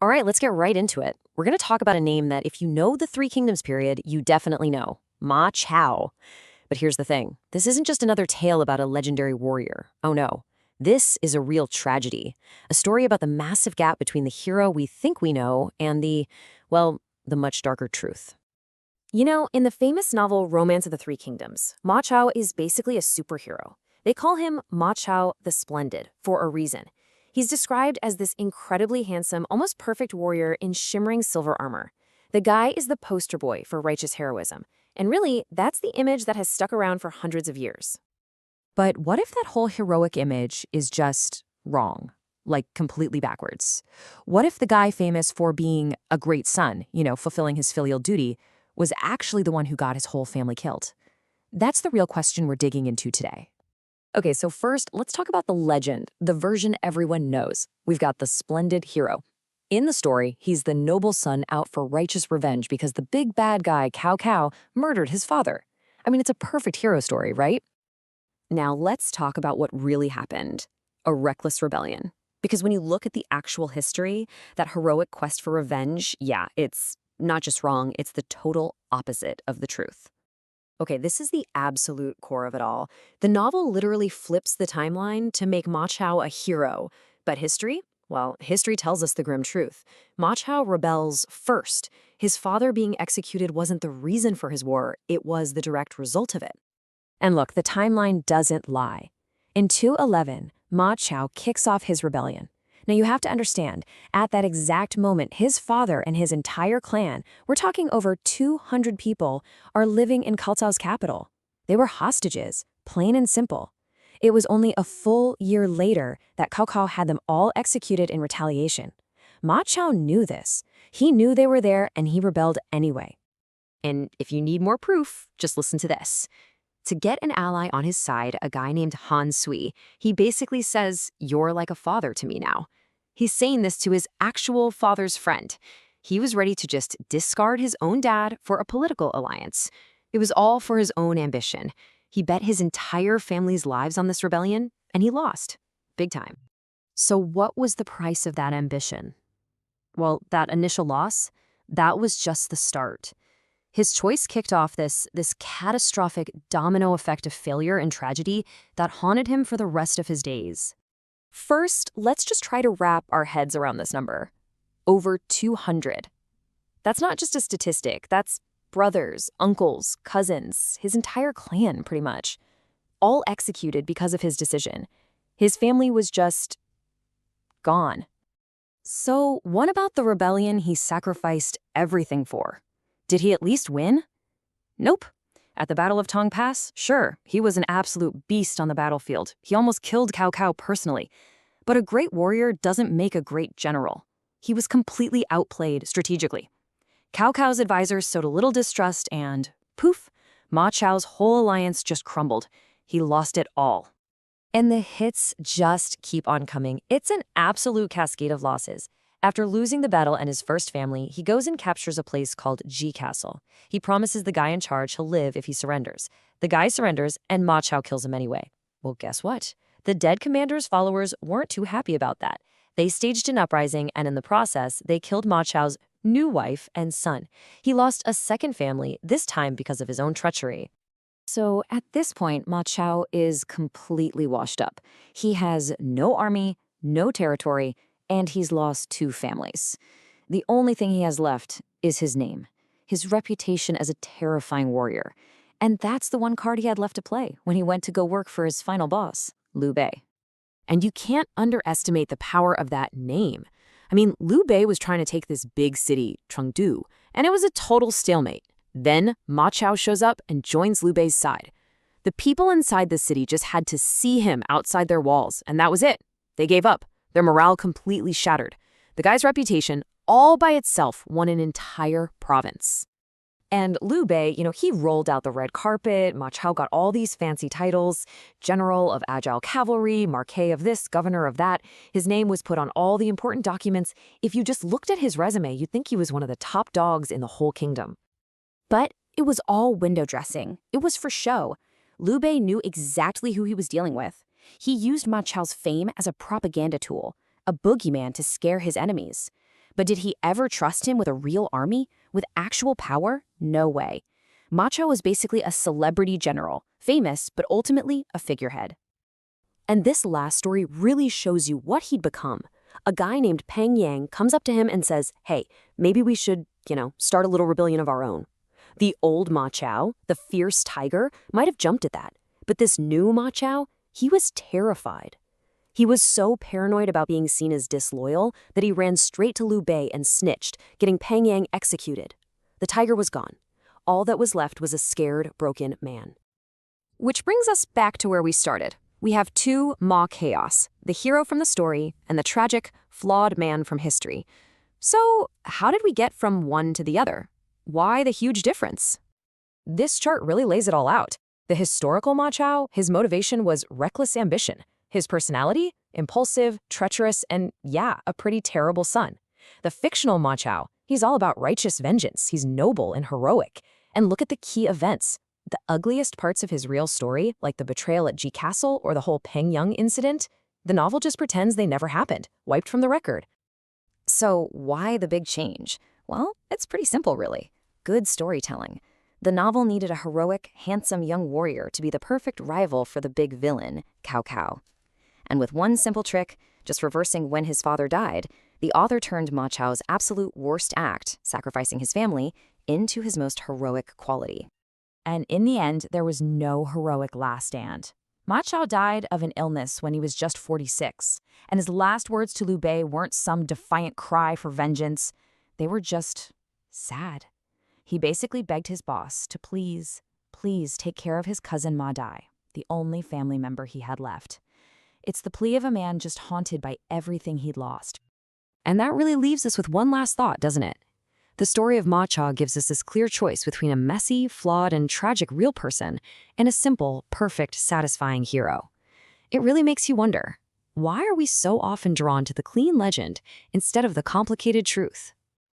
All right, let's get right into it. We're going to talk about a name that if you know the Three Kingdoms period, you definitely know. Ma Chao. But here's the thing. This isn't just another tale about a legendary warrior. Oh no. This is a real tragedy. A story about the massive gap between the hero we think we know and the much darker truth. You know, in the famous novel Romance of the Three Kingdoms, Ma Chao is basically a superhero. They call him Ma Chao the Splendid for a reason. He's described as this incredibly handsome, almost perfect warrior in shimmering silver armor. The guy is the poster boy for righteous heroism. And really, that's the image that has stuck around for hundreds of years. But what if that whole heroic image is just wrong? Like completely backwards? What if the guy famous for being a great son, fulfilling his filial duty, was actually the one who got his whole family killed? That's the real question we're digging into today. Okay, so first, let's talk about the legend, the version everyone knows. We've got the splendid hero. In the story, he's the noble son out for righteous revenge because the big bad guy, Cao Cao, murdered his father. I mean, it's a perfect hero story, right? Now, let's talk about what really happened. A reckless rebellion. Because when you look at the actual history, that heroic quest for revenge, it's not just wrong, it's the total opposite of the truth. Okay, this is the absolute core of it all. The novel literally flips the timeline to make Ma Chao a hero. But history? Well, history tells us the grim truth. Ma Chao rebels first. His father being executed wasn't the reason for his war, it was the direct result of it. And look, the timeline doesn't lie. In 211, Ma Chao kicks off his rebellion. Now you have to understand, at that exact moment, his father and his entire clan, we're talking over 200 people, are living in Cao Cao's capital. They were hostages, plain and simple. It was only a full year later that Cao Cao had them all executed in retaliation. Ma Chao knew this. He knew they were there and he rebelled anyway. And if you need more proof, just listen to this. To get an ally on his side, a guy named Han Sui, he basically says, "You're like a father to me now." He's saying this to his actual father's friend. He was ready to just discard his own dad for a political alliance. It was all for his own ambition. He bet his entire family's lives on this rebellion, and he lost. Big time. So what was the price of that ambition? Well, that initial loss, that was just the start. His choice kicked off this catastrophic domino effect of failure and tragedy that haunted him for the rest of his days. First, let's just try to wrap our heads around this number. Over 200. That's not just a statistic, that's brothers, uncles, cousins, his entire clan, pretty much. All executed because of his decision. His family was just gone. So, what about the rebellion he sacrificed everything for? Did he at least win? Nope. At the Battle of Tong Pass, sure, he was an absolute beast on the battlefield. He almost killed Cao Cao personally. But a great warrior doesn't make a great general. He was completely outplayed strategically. Cao Cao's advisors sowed a little distrust and, poof, Ma Chao's whole alliance just crumbled. He lost it all. And the hits just keep on coming. It's an absolute cascade of losses. After losing the battle and his first family, he goes and captures a place called Ji Castle. He promises the guy in charge he'll live if he surrenders. The guy surrenders, and Ma Chao kills him anyway. Well, guess what? The dead commander's followers weren't too happy about that. They staged an uprising, and in the process, they killed Ma Chao's new wife and son. He lost a second family, this time because of his own treachery. So at this point, Ma Chao is completely washed up. He has no army, no territory, and he's lost 2 families. The only thing he has left is his name, his reputation as a terrifying warrior. And that's the one card he had left to play when he went to go work for his final boss, Liu Bei. And you can't underestimate the power of that name. I mean, Liu Bei was trying to take this big city, Chengdu, and it was a total stalemate. Then Ma Chao shows up and joins Liu Bei's side. The people inside the city just had to see him outside their walls, and that was it. They gave up. Their morale completely shattered. The guy's reputation, all by itself, won an entire province. And Liu Bei, he rolled out the red carpet. Ma Chao got all these fancy titles. General of Agile Cavalry, Marquis of this, Governor of that. His name was put on all the important documents. If you just looked at his resume, you'd think he was one of the top dogs in the whole kingdom. But it was all window dressing. It was for show. Liu Bei knew exactly who he was dealing with. He used Ma Chao's fame as a propaganda tool, a boogeyman to scare his enemies. But did he ever trust him with a real army? With actual power? No way. Ma Chao was basically a celebrity general, famous, but ultimately a figurehead. And this last story really shows you what he'd become. A guy named Peng Yang comes up to him and says, hey, maybe we should, start a little rebellion of our own. The old Ma Chao, the fierce tiger, might have jumped at that. But this new Ma Chao, he was terrified. He was so paranoid about being seen as disloyal that he ran straight to Liu Bei and snitched, getting Peng Yang executed. The tiger was gone. All that was left was a scared, broken man. Which brings us back to where we started. We have two Ma Chaos, the hero from the story and the tragic, flawed man from history. So how did we get from one to the other? Why the huge difference? This chart really lays it all out. The historical Ma Chao, his motivation was reckless ambition. His personality, impulsive, treacherous, and yeah, a pretty terrible son. The fictional Ma Chao, he's all about righteous vengeance. He's noble and heroic. And look at the key events. The ugliest parts of his real story, like the betrayal at Ji Castle or the whole Peng Yang incident, the novel just pretends they never happened, wiped from the record. So why the big change? Well, it's pretty simple, really. Good storytelling. The novel needed a heroic, handsome young warrior to be the perfect rival for the big villain, Cao Cao. And with one simple trick, just reversing when his father died, the author turned Ma Chao's absolute worst act, sacrificing his family, into his most heroic quality. And in the end, there was no heroic last stand. Ma Chao died of an illness when he was just 46, and his last words to Liu Bei weren't some defiant cry for vengeance. They were just sad. He basically begged his boss to please take care of his cousin Ma Dai, the only family member he had left. It's the plea of a man just haunted by everything he'd lost. And that really leaves us with one last thought, doesn't it? The story of Ma Chao gives us this clear choice between a messy, flawed, and tragic real person and a simple, perfect, satisfying hero. It really makes you wonder, why are we so often drawn to the clean legend instead of the complicated truth?